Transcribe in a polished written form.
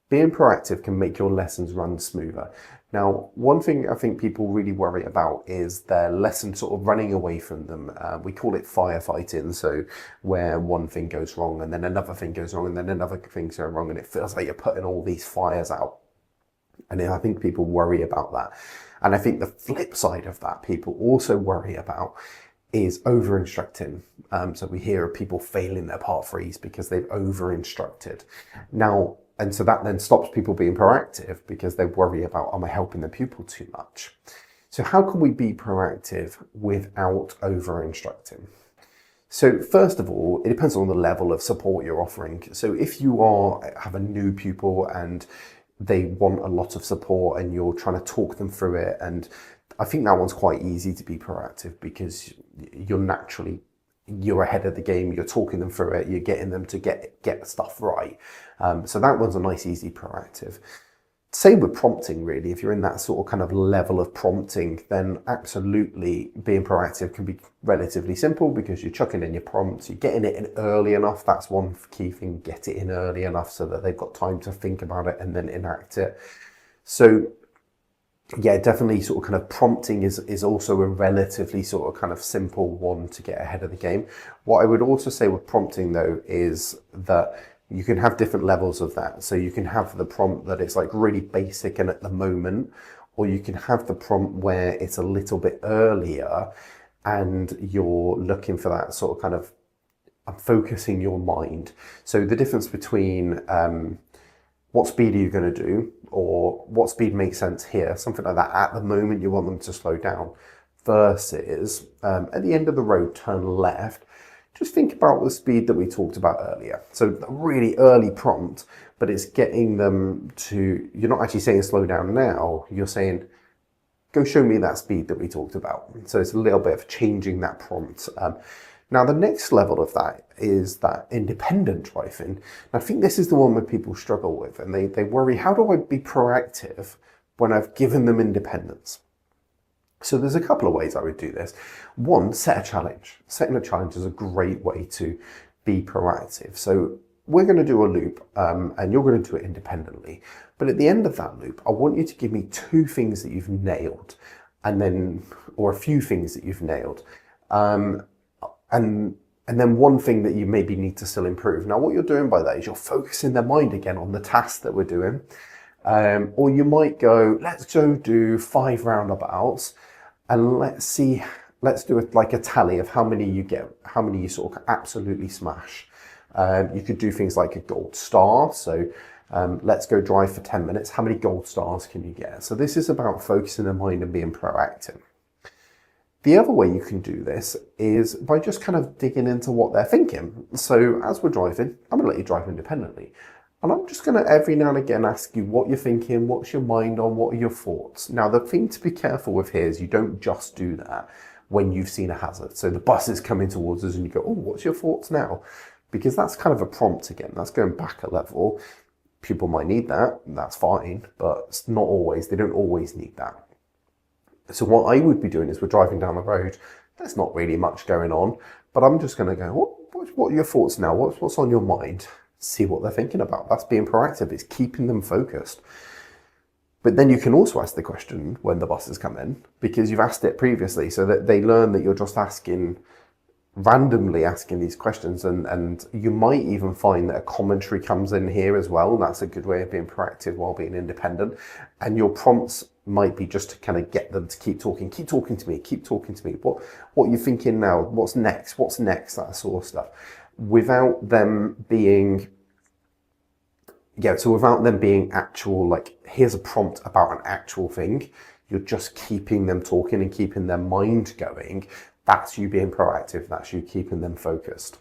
being proactive can make your lessons run smoother. Now, one thing I think people really worry about is their lesson sort of running away from them. We call it firefighting, so where one thing goes wrong and then another thing goes wrong and then another thing goes wrong, and it feels like you're putting all these fires out. And I think people worry about that. And I think the flip side of that, people also worry about is over-instructing. So we hear of people failing their part threes because they've over-instructed. Now, and so that then stops people being proactive because they worry about, am I helping the pupil too much? So how can we be proactive without over-instructing? So first of all, it depends on the level of support you're offering. So if you have a new pupil and they want a lot of support and you're trying to talk them through it, and I think that one's quite easy to be proactive because you're ahead of the game, you're talking them through it, you're getting them to get stuff right. So that one's a nice, easy proactive. Same with prompting, really. If you're in that sort of kind of level of prompting, then absolutely being proactive can be relatively simple because you're chucking in your prompts, you're getting it in early enough. That's one key thing, get it in early enough so that they've got time to think about it and then enact it. So yeah, definitely sort of kind of prompting is also a relatively sort of kind of simple one to get ahead of the game. What I would also say with prompting though is that you can have different levels of that. So you can have the prompt that it's like really basic and at the moment, or you can have the prompt where it's a little bit earlier and you're looking for that sort of kind of focusing your mind. So the difference between what speed are you going to do, or what speed makes sense here, something like that. At the moment, you want them to slow down, versus at the end of the road, turn left. Just think about the speed that we talked about earlier. So a really early prompt, but it's getting them to, you're not actually saying slow down now, you're saying, go show me that speed that we talked about. So it's a little bit of changing that prompt. Now, the next level of that is that independent driving. And I think this is the one where people struggle with, and they worry, how do I be proactive when I've given them independence? So there's a couple of ways I would do this. One, set a challenge. Setting a challenge is a great way to be proactive. So we're going to do a loop and you're going to do it independently. But at the end of that loop, I want you to give me 2 things that you've nailed, and then, or a few things that you've nailed. And then one thing that you maybe need to still improve. Now, what you're doing by that is you're focusing their mind again on the task that we're doing. Or you might go, let's go do 5 roundabouts and let's do it like a tally of how many you get, how many you sort of absolutely smash. You could do things like a gold star. So let's go drive for 10 minutes. How many gold stars can you get? So this is about focusing their mind and being proactive. The other way you can do this is by just kind of digging into what they're thinking. So as we're driving, I'm going to let you drive independently. And I'm just going to every now and again ask you what you're thinking, what's your mind on, what are your thoughts. Now, the thing to be careful with here is you don't just do that when you've seen a hazard. So the bus is coming towards us and you go, oh, what's your thoughts now? Because that's kind of a prompt again. That's going back a level. People might need that. That's fine, but it's not always. They don't always need that. So what I would be doing is we're driving down the road. There's not really much going on, but I'm just going to go, what are your thoughts now? What's on your mind? See what they're thinking about. That's being proactive. It's keeping them focused. But then you can also ask the question when the buses come in, because you've asked it previously, so that they learn that you're just randomly asking these questions, and you might even find that a commentary comes in here as well. That's a good way of being proactive while being independent. And your prompts might be just to kind of get them to keep talking to me, keep talking to me. What are you thinking now? What's next, that sort of stuff. Without them being actual, like, here's a prompt about an actual thing. You're just keeping them talking and keeping their mind going. That's you being proactive. That's you keeping them focused.